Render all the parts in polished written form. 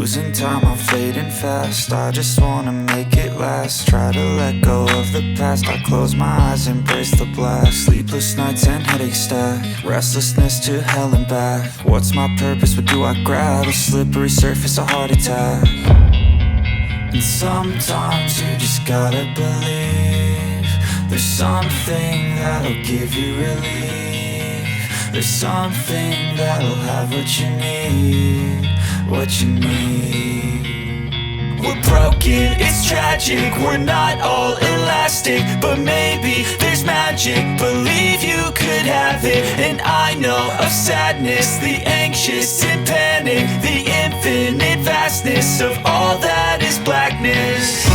Losing time, I'm fading fast. I just wanna make it last. Try to let go of the past. I close my eyes, embrace the blast. Sleepless nights and headaches stack. Restlessness to hell and back. What's my purpose? What do I grab? A slippery surface, a heart attack. And sometimes you just gotta believe there's something that'll give you relief. There's something that'll have what you need, what you need. We're broken, it's tragic, we're not all elastic, but maybe there's magic. Believe you could have it, and I know of sadness, the anxious and panic, the infinite vastness of all that is blackness.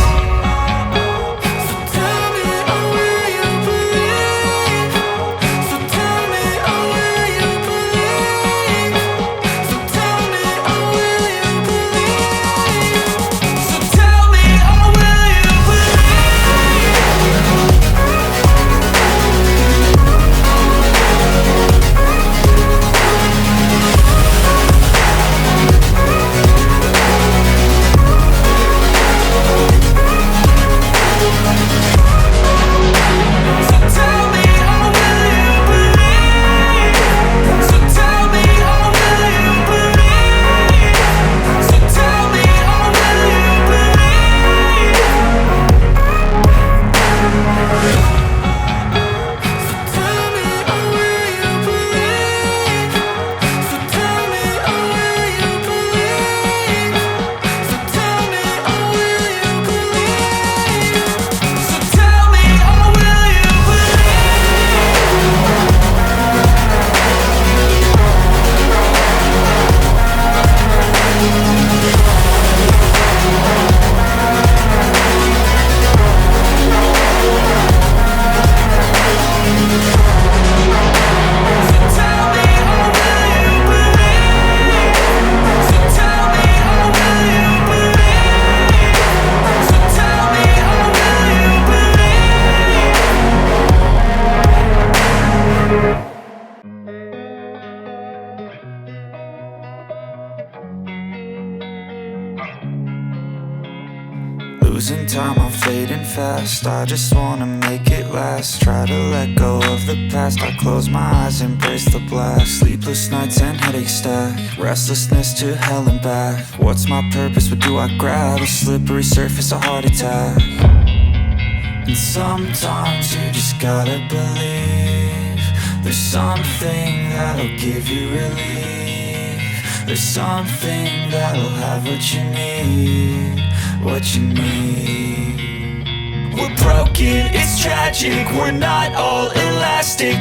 Losing time, I'm fading fast. I just wanna make it last. Try to let go of the past. I close my eyes, embrace the blast. Sleepless nights and headaches stack. Restlessness to hell and back. What's my purpose? What do I grab? A slippery surface, a heart attack. And sometimes you just gotta believe there's something that'll give you relief. There's something that'll have what you need, what you need. We're broken, it's tragic, we're not all elastic.